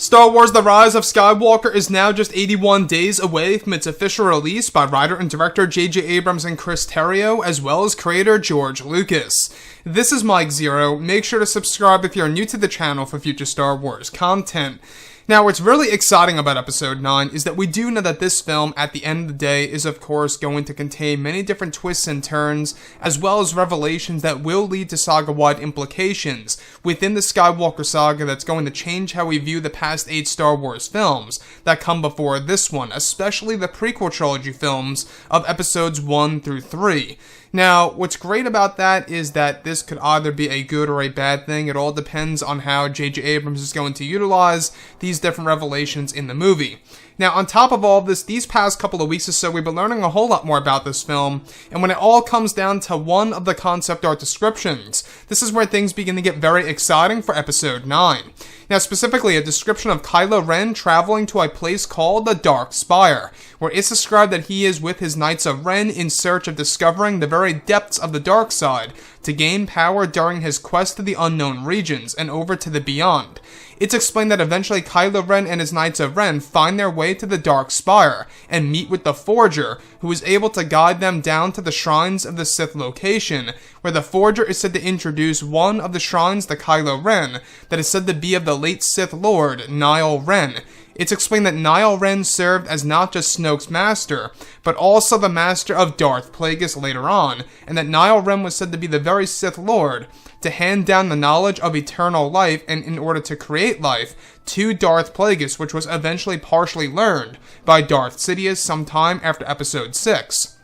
Star Wars The Rise of Skywalker is now just 81 days away from its official release by writer and director J.J. Abrams and Chris Terrio, as well as creator George Lucas. This is Mike Zero. Make sure to subscribe if you're new to the channel for future Star Wars content. Now, what's really exciting about Episode 9 is that we do know that this film, at the end of the day, is of course going to contain many different twists and turns, as well as revelations that will lead to saga-wide implications within the Skywalker saga that's going to change how we view the past 8 Star Wars films that come before this one, especially the prequel trilogy films of Episodes 1 through 3. Now, what's great about that is that this could either be a good or a bad thing. It all depends on how J.J. Abrams is going to utilize these different revelations in the movie. Now, on top of all of this, these past couple of weeks or so, we've been learning a whole lot more about this film, and when it all comes down to one of the concept art descriptions, this is where things begin to get very exciting for Episode 9. Now, specifically, a description of Kylo Ren traveling to a place called the Dark Spire, where it's described that he is with his Knights of Ren in search of discovering the very depths of the dark side to gain power during his quest to the unknown regions and over to the beyond. It's explained that eventually Kylo Ren and his Knights of Ren find their way to the Dark Spire and meet with the Forger, who is able to guide them down to the shrines of the Sith location, where the Forger is said to introduce one of the shrines to Kylo Ren that is said to be of the late Sith Lord, Nile Ren. It's explained that Nile Ren served as not just Snoke's master, but also the master of Darth Plagueis later on, and that Nile Ren was said to be the very Sith Lord to hand down the knowledge of eternal life and in order to create life to Darth Plagueis, which was eventually partially learned by Darth Sidious sometime after Episode 6.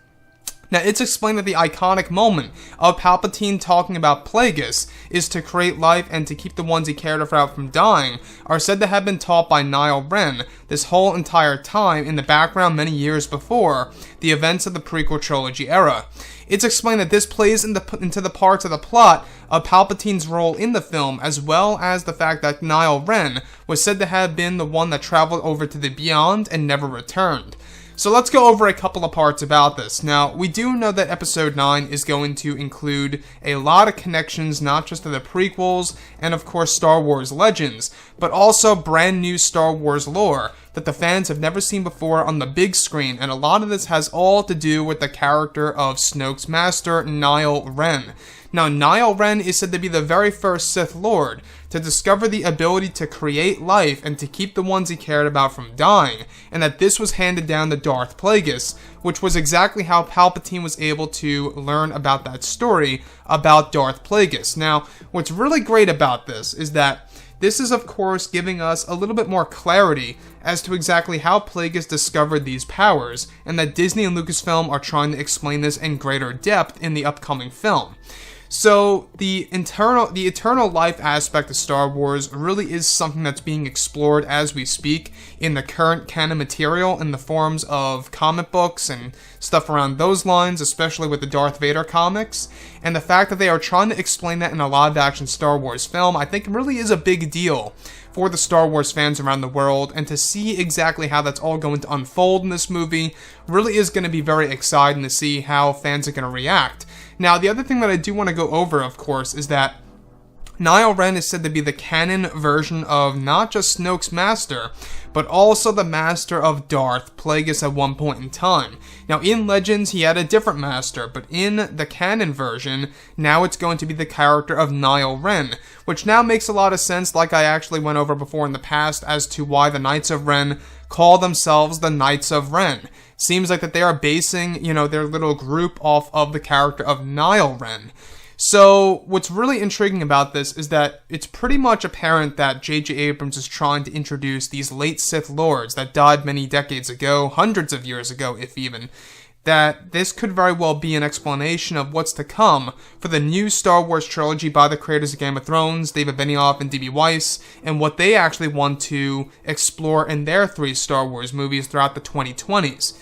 Now, it's explained that the iconic moment of Palpatine talking about Plagueis is to create life and to keep the ones he cared about from dying are said to have been taught by Nile Ren this whole entire time in the background many years before the events of the prequel trilogy era. It's explained that this plays into the parts of the plot of Palpatine's role in the film, as well as the fact that Nile Ren was said to have been the one that traveled over to the beyond and never returned. So let's go over a couple of parts about this. Now, we do know that Episode 9 is going to include a lot of connections, not just to the prequels and of course Star Wars Legends, but also brand new Star Wars lore that the fans have never seen before on the big screen, and a lot of this has all to do with the character of Snoke's master, Nile Ren. Now, Nile Ren is said to be the very first Sith Lord to discover the ability to create life and to keep the ones he cared about from dying, and that this was handed down to Darth Plagueis, which was exactly how Palpatine was able to learn about that story about Darth Plagueis. Now, what's really great about this is that this is, of course, giving us a little bit more clarity as to exactly how Plagueis discovered these powers, and that Disney and Lucasfilm are trying to explain this in greater depth in the upcoming film. So, the eternal life aspect of Star Wars really is something that's being explored as we speak in the current canon material in the forms of comic books and stuff around those lines, especially with the Darth Vader comics. And the fact that they are trying to explain that in a live-action Star Wars film, I think really is a big deal for the Star Wars fans around the world, and to see exactly how that's all going to unfold in this movie really is going to be very exciting to see how fans are going to react. Now, the other thing that I do want to go over, of course, is that Nile Ren is said to be the canon version of not just Snoke's master, but also the master of Darth Plagueis at one point in time. Now, in Legends, he had a different master, but in the canon version, now it's going to be the character of Nile Ren, which now makes a lot of sense, like I actually went over before in the past, as to why the Knights of Ren call themselves the Knights of Ren. Seems like that they are basing, their little group off of the character of Nile Ren. So, what's really intriguing about this is that it's pretty much apparent that J.J. Abrams is trying to introduce these late Sith Lords that died many decades ago, hundreds of years ago if even, that this could very well be an explanation of what's to come for the new Star Wars trilogy by the creators of Game of Thrones, David Benioff and D.B. Weiss, and what they actually want to explore in their 3 Star Wars movies throughout the 2020s.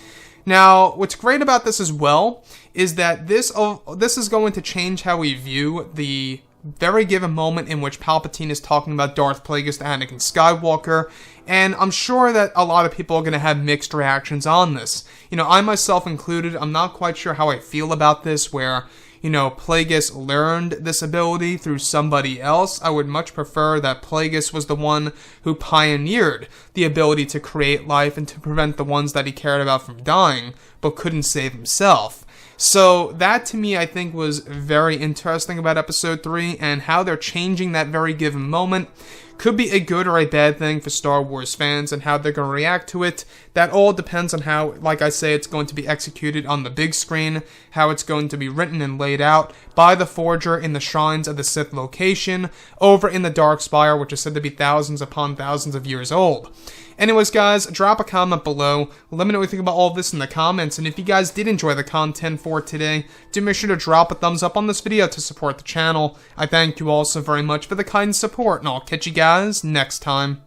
Now, what's great about this as well is that this is going to change how we view the very given moment in which Palpatine is talking about Darth Plagueis to Anakin Skywalker, and I'm sure that a lot of people are going to have mixed reactions on this. I myself included, I'm not quite sure how I feel about this, where, Plagueis learned this ability through somebody else. I would much prefer that Plagueis was the one who pioneered the ability to create life and to prevent the ones that he cared about from dying, but couldn't save himself. So that to me I think was very interesting about episode 3, and how they're changing that very given moment. Could be a good or a bad thing for Star Wars fans and how they're going to react to it. That all depends on how, like I say, it's going to be executed on the big screen, how it's going to be written and laid out by the Forger in the Shrines of the Sith location, over in the Dark Spire, which is said to be thousands upon thousands of years old. Anyways, guys, drop a comment below. Let me know what you think about all of this in the comments, and if you guys did enjoy the content for today, do make sure to drop a thumbs up on this video to support the channel. I thank you all so very much for the kind support, and I'll catch you guys next time.